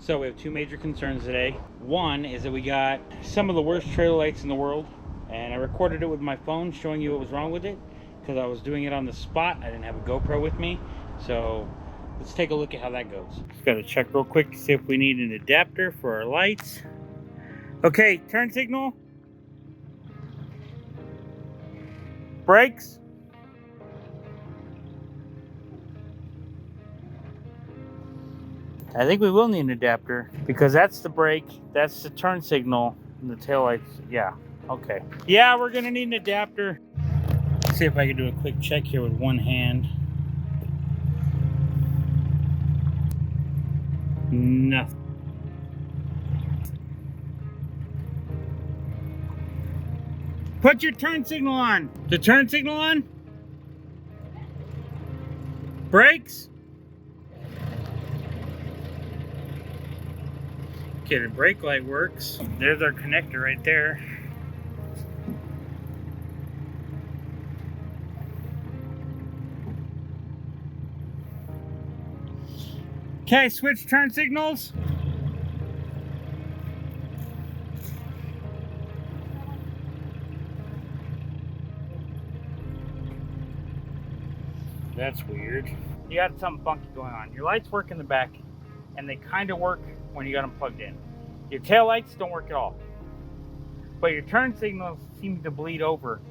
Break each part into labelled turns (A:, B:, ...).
A: So we have two major concerns today. One is that we got some of the worst trailer lights in the world, and I recorded it with my phone showing you what was wrong with it because I was doing it on the spot. I didn't have a GoPro with me. So let's take a look at how that goes. Just gotta check real quick to see if we need an adapter for our lights. Okay, turn signal. Brakes. I think we will need an adapter because that's the brake, that's the turn signal, and the taillights. Yeah, okay. Yeah, we're gonna need an adapter. Let's see if I can do a quick check here with one hand. Nothing. Put your turn signal on. The turn signal on? Brakes? Okay, the brake light works. There's our connector right there. Okay, switch turn signals. That's weird. You got something funky going on. Your lights work in the back, and they kind of work when you got them plugged in. Your tail lights don't work at all. But your turn signals seem to bleed over.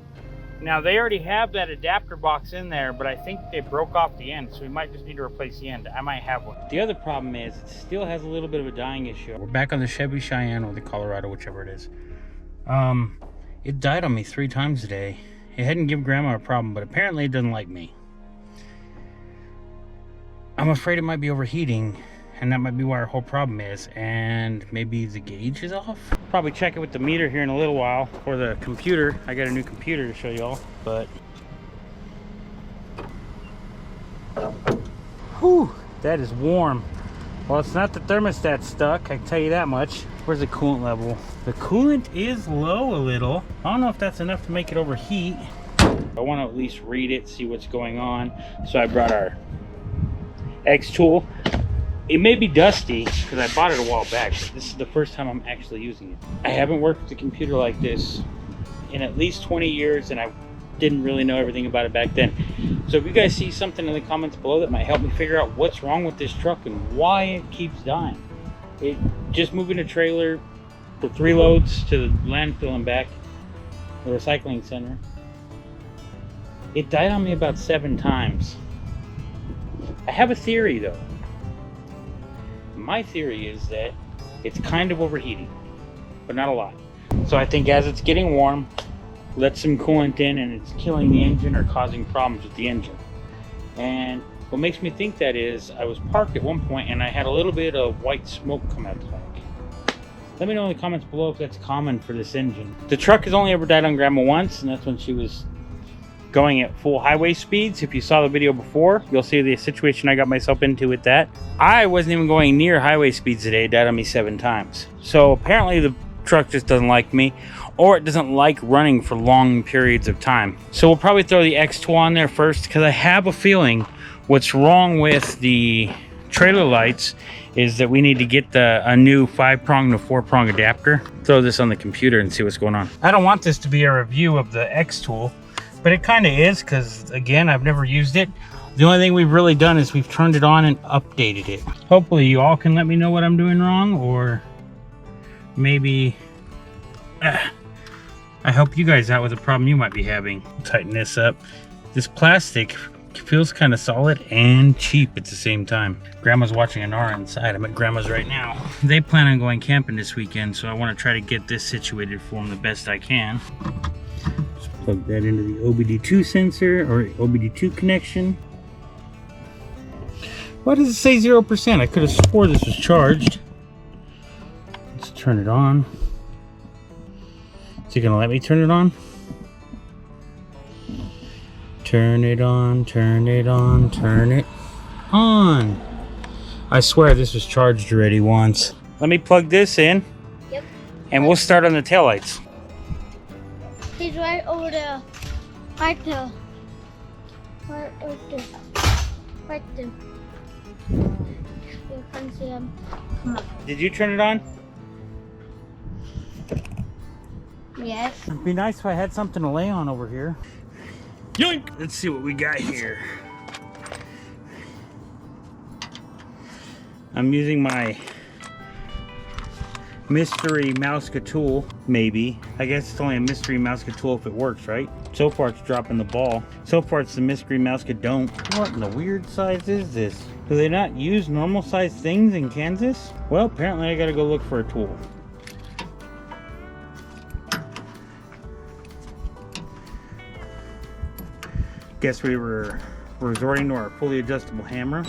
A: Now, they already have that adapter box in there, but I think they broke off the end, so we might just need to replace the end. I might have one. The other problem is it still has a little bit of a dying issue. We're back on the Chevy Cheyenne or the Colorado, whichever it is. It died on me 3 times today. It hadn't given Grandma a problem, but apparently it doesn't like me. I'm afraid it might be overheating, and that might be why our whole problem is, and maybe the gauge is off. Probably check it with the meter here in a little while, or the computer. I got a new computer to show y'all, but whew, that is warm. Well, it's not the thermostat stuck, I can tell you that much. Where's the coolant level? The coolant is low a little. I don't know if that's enough to make it overheat. I want to at least read it, see what's going on. So I brought our X tool. It may be dusty because I bought it a while back, but this is the first time I'm actually using it. I haven't worked with a computer like this in at least 20 years, and I didn't really know everything about it back then. So if you guys see something in the comments below that might help me figure out what's wrong with this truck and why it keeps dying. It just moving a trailer for 3 loads to the landfill and back, the recycling center. It died on me about 7 times. I have a theory though. My theory is that it's kind of overheating, but not a lot. So I think as it's getting warm, let some coolant in and it's killing the engine or causing problems with the engine. And what makes me think that is, I was parked at one point and I had a little bit of white smoke come out the back. Let me know in the comments below if that's common for this engine. The truck has only ever died on Grandma once, and that's when she was going at full highway speeds. If you saw the video before, you'll see the situation I got myself into with that. I wasn't even going near highway speeds today. It died on me 7 times. So apparently the truck just doesn't like me, or it doesn't like running for long periods of time. So we'll probably throw the X tool on there first, because I have a feeling what's wrong with the trailer lights is that we need to get a new 5-prong to 4-prong adapter. Throw this on the computer and see what's going on. I don't want this to be a review of the X tool, but it kind of is, because again, I've never used it. The only thing we've really done is we've turned it on and updated it. Hopefully you all can let me know what I'm doing wrong, or maybe I help you guys out with a problem you might be having. Tighten this up. This plastic feels kind of solid and cheap at the same time. Grandma's watching an R inside. I'm at Grandma's right now. They plan on going camping this weekend, so I want to try to get this situated for them the best I can. Plug that into the OBD2 sensor or OBD2 connection. Why does it say 0%? I could have swore this was charged. Let's turn it on. Is he gonna let me turn it on? Turn it on, turn it on, turn it on. I swear this was charged already once. Let me plug this in.
B: Yep.
A: And we'll start on the taillights.
B: He's right over there. Right there. Right there. Right there. and see him come on.
A: Did you turn it on?
B: Yes.
A: It'd be nice if I had something to lay on over here. Yoink! Let's see what we got here. I'm using my mystery Mouska tool, maybe. I guess it's only a mystery Mouska tool if it works, right? So far it's dropping the ball. So far it's the mystery Mouska don't. What in the weird size is this? Do they not use normal sized things in Kansas? Well, apparently I gotta go look for a tool. Guess we were resorting to our fully adjustable hammer.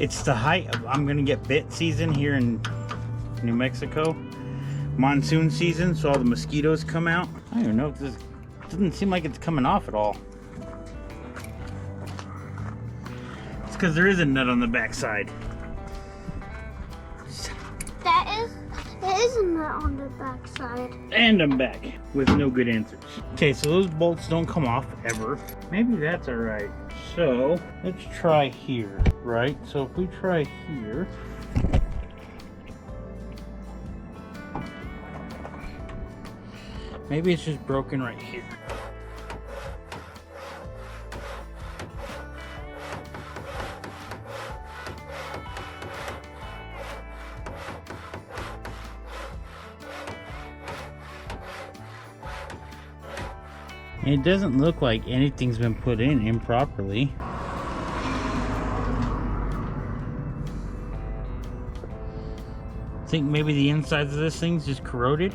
A: It's the height of, I'm gonna get bit season here in New Mexico. Monsoon season, so all the mosquitoes come out. I don't even know if this doesn't seem like it's coming off at all. It's because there is a nut on the back side.
B: There is a nut on the back side.
A: And I'm back with no good answers. Okay, so those bolts don't come off ever. Maybe that's all right. So let's try here, right? So if we try here, maybe it's just broken right here. It doesn't look like anything's been put in improperly. I think maybe the insides of this thing's just corroded.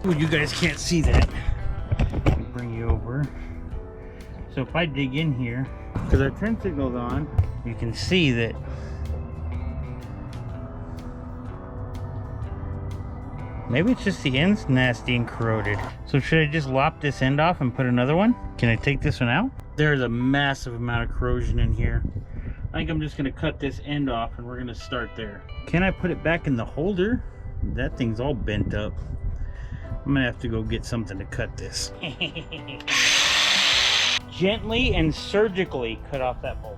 A: Well, you guys can't see that. Let me bring you over. So if I dig in here, because our turn signal's on, you can see that maybe it's just the end's nasty and corroded. So should I just lop this end off and put another one? Can I take this one out? There's a massive amount of corrosion in here. I think I'm just gonna cut this end off and we're gonna start there. Can I put it back in the holder? That thing's all bent up. I'm gonna have to go get something to cut this. Gently and surgically cut off that bolt.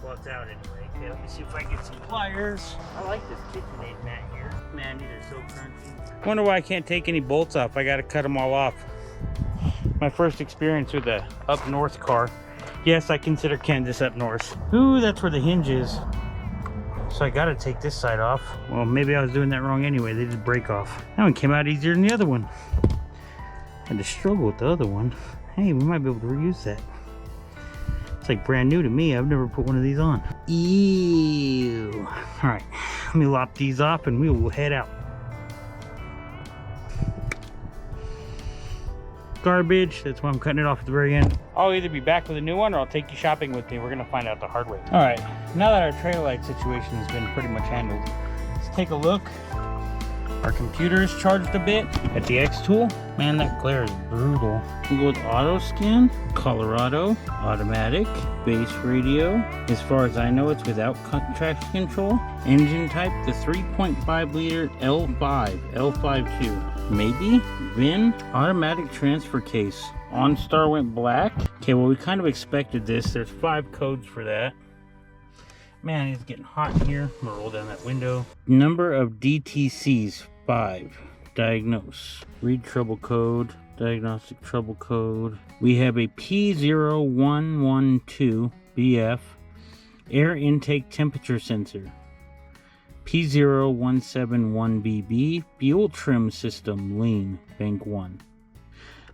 A: Well, it's out anyway. Okay, let me see if I can get some pliers. I like this KitchenAid mat here. Man, these are so crunchy. Wonder why I can't take any bolts off. I gotta cut them all off. My first experience with a up north car. Yes, I consider Kansas up north. Ooh, that's where the hinge is. So I gotta take this side off. Well, maybe I was doing that wrong anyway. They just break off. That one came out easier than the other one. I had to struggle with the other one. Hey, we might be able to reuse that. It's like brand new to me. I've never put one of these on. Ew. All right, let me lop these off and we will head out. Garbage. That's why I'm cutting it off at the very end. I'll either be back with a new one or I'll take you shopping with me. We're gonna find out the hard way. All right, now that our trailer light situation has been pretty much handled, let's take a look. Our computer is charged a bit at the X tool. Man, that glare is brutal. We'll go with auto scan, Colorado, automatic, base radio. As far as I know, it's without traction control. Engine type, the 3.5 liter L52. Maybe. VIN, automatic transfer case. OnStar went black. Okay, well, we kind of expected this. There's 5 codes for that. Man, it's getting hot in here. I'm gonna roll down that window. Number of DTCs, 5. Diagnose. Read trouble code. Diagnostic trouble code. We have a P0112BF air intake temperature sensor. P0171BB fuel trim system lean bank 1.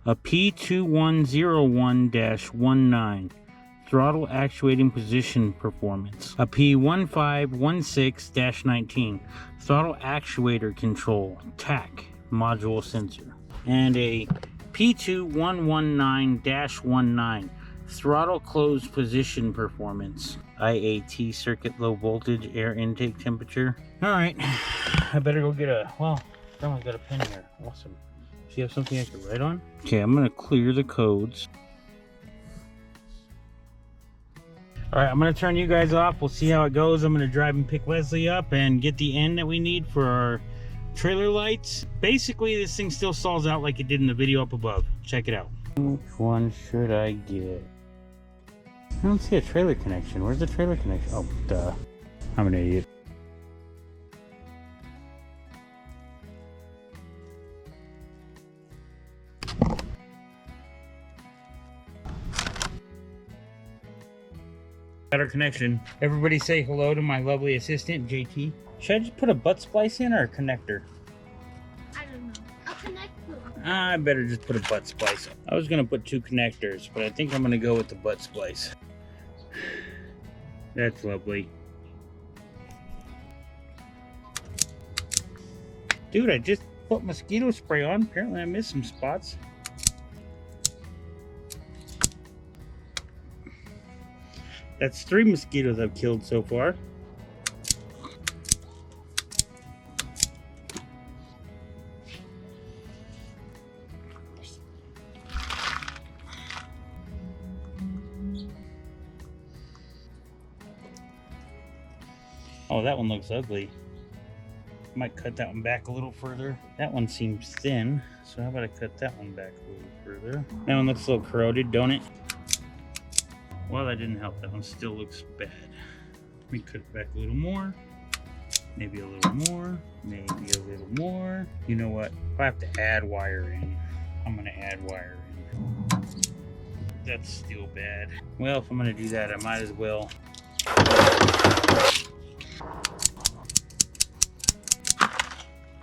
A: A P2101-19 throttle actuating position performance. A P1516-19 throttle actuator control TAC module sensor. And a P2119-19 throttle closed position performance. IAT circuit low voltage air intake temperature. All right, I better go get a, well, someone's got a pen here. Awesome. Do you have something I can write on? Okay, I'm gonna clear the codes. All right, I'm gonna turn you guys off. We'll see how it goes. I'm gonna drive and pick Leslie up and get the end that we need for our trailer lights. Basically, this thing still stalls out like it did in the video up above. Check it out. Which one should I get? I don't see a trailer connection. Where's the trailer connection? Oh, duh. I'm an idiot. Got our connection. Everybody say hello to my lovely assistant, JT. Should I just put a butt splice in or a connector?
B: I don't know. I'll connect them.
A: I better just put a butt splice. I was gonna put 2 connectors, but I think I'm gonna go with the butt splice. That's lovely. Dude, I just put mosquito spray on. Apparently I missed some spots. That's 3 mosquitoes I've killed so far. Oh, that one looks ugly. Might cut that one back a little further. That one seems thin, so how about I cut that one back a little further? That one looks a little corroded, don't it? Well, that didn't help. That one still looks bad. Let me cut it back a little more. Maybe a little more. Maybe a little more. You know what? If I have to add wire in, I'm gonna add wire in. That's still bad. Well, if I'm gonna do that, I might as well.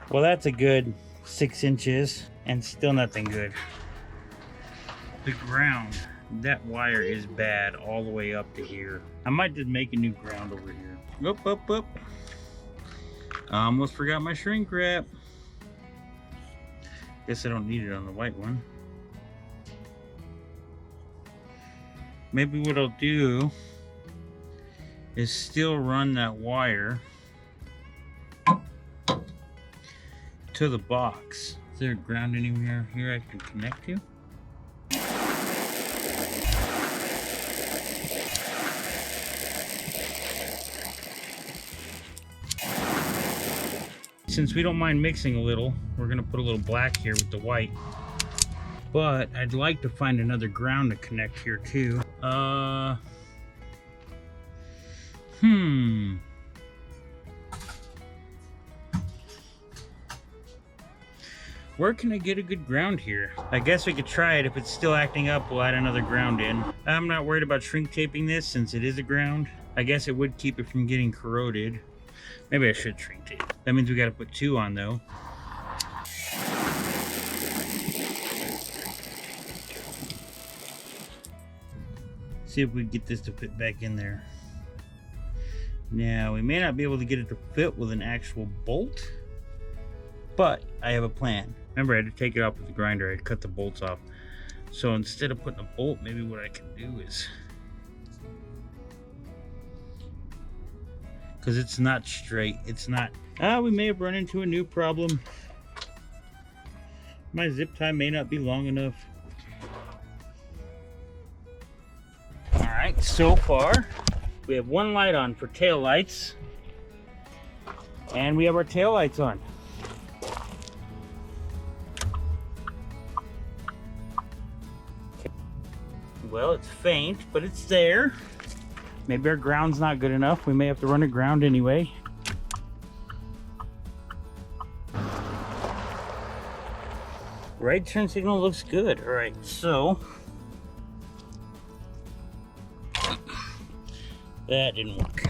A: Well, that's a good 6 inches and still nothing good. The ground, that wire is bad all the way up to here. I might just make a new ground over here. Up, up, up. I almost forgot my shrink wrap. Guess I don't need it on the white one. Maybe what I'll do is still run that wire to the box. Is there a ground anywhere here I can connect to? Since we don't mind mixing a little, we're gonna put a little black here with the white. But I'd like to find another ground to connect here too. Where can I get a good ground here? I guess we could try it. If it's still acting up, we'll add another ground in. I'm not worried about shrink taping this since it is a ground. I guess it would keep it from getting corroded. Maybe I should shrink tape. That means we gotta put 2 on though. See if we can get this to fit back in there. Now, we may not be able to get it to fit with an actual bolt, but I have a plan. Remember, I had to take it off with the grinder. I had to cut the bolts off. So instead of putting a bolt, maybe what I can do is, because it's not straight, it's not, we may have run into a new problem. My zip tie may not be long enough. All right, so far, we have 1 light on for tail lights, and we have our tail lights on. Well, it's faint, but it's there. Maybe our ground's not good enough. We may have to run a ground anyway. Right turn signal looks good. All right, so that didn't work.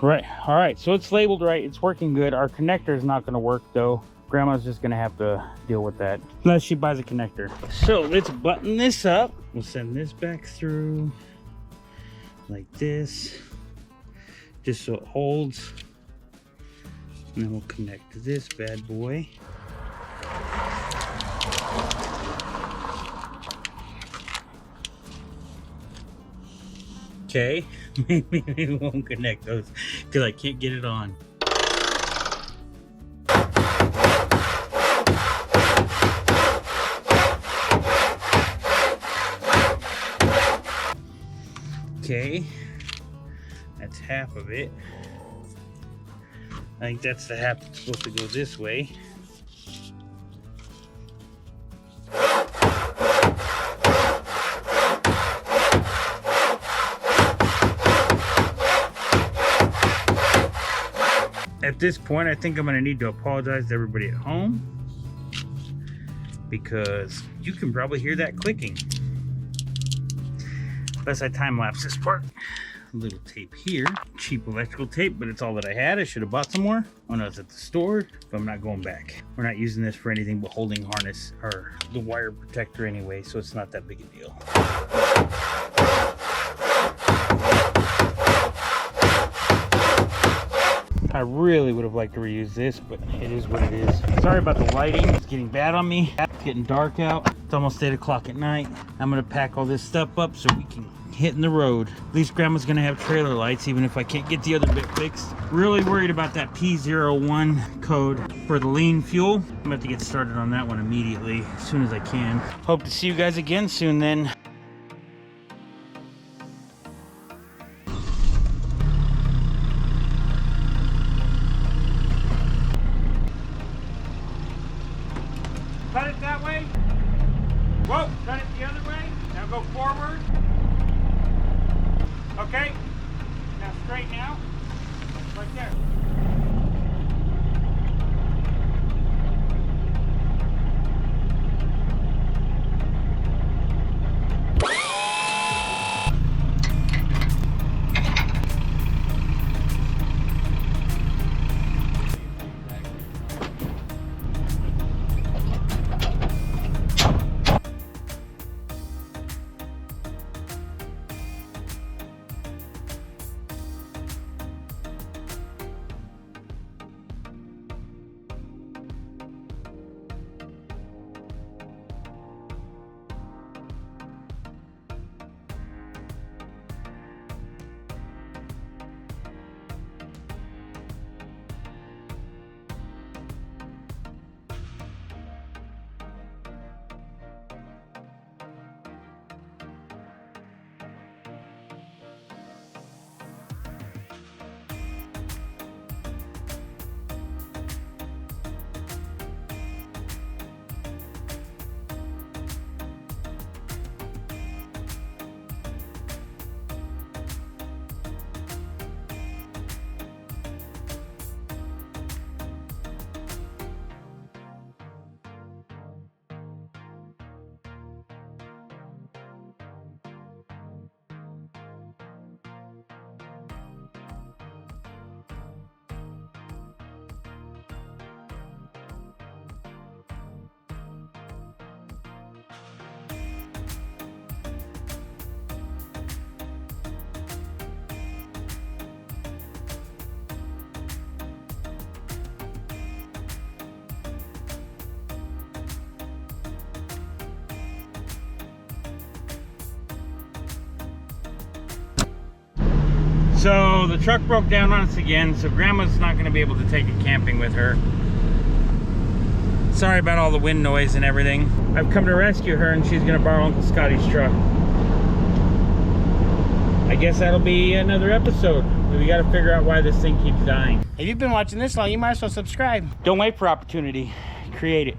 A: Right, all right, so it's labeled right. It's working good. Our connector is not gonna work though. Grandma's just gonna have to deal with that unless she buys a connector. So let's button this up. We'll send this back through like this, just so it holds. And then we'll connect to this bad boy. Okay, maybe we won't connect those because I can't get it on. Okay, That's half of it. I think that's the half that's supposed to go this way. At this point, I think I'm going to need to apologize to everybody at home because you can probably hear that clicking. Unless I time-lapse this part. A little tape here. Cheap electrical tape, but it's all that I had. I should have bought some more when I was at the store, but I'm not going back. We're not using this for anything but holding harness or the wire protector anyway, so it's not that big a deal. I really would have liked to reuse this, but it is what it is. Sorry about the lighting. It's getting bad on me. It's getting dark out. It's almost 8 o'clock at night. I'm gonna pack all this stuff up so we can hit in the road. At least Grandma's gonna have trailer lights, even if I can't get the other bit fixed. Really worried about that P01 code for the lean fuel. I'm gonna have to get started on that one immediately, as soon as I can. Hope to see you guys again soon then. Cut it that way. Whoa, cut it the other way. Now go forward. Okay. Now straighten out. Right there. So the truck broke down on us again, so Grandma's not going to be able to take it camping with her. Sorry about all the wind noise and everything. I've come to rescue her and she's going to borrow Uncle Scotty's truck. I guess that'll be another episode. We got to figure out why this thing keeps dying.
C: If you've been watching this long, you might as well subscribe.
A: Don't wait for opportunity. Create it.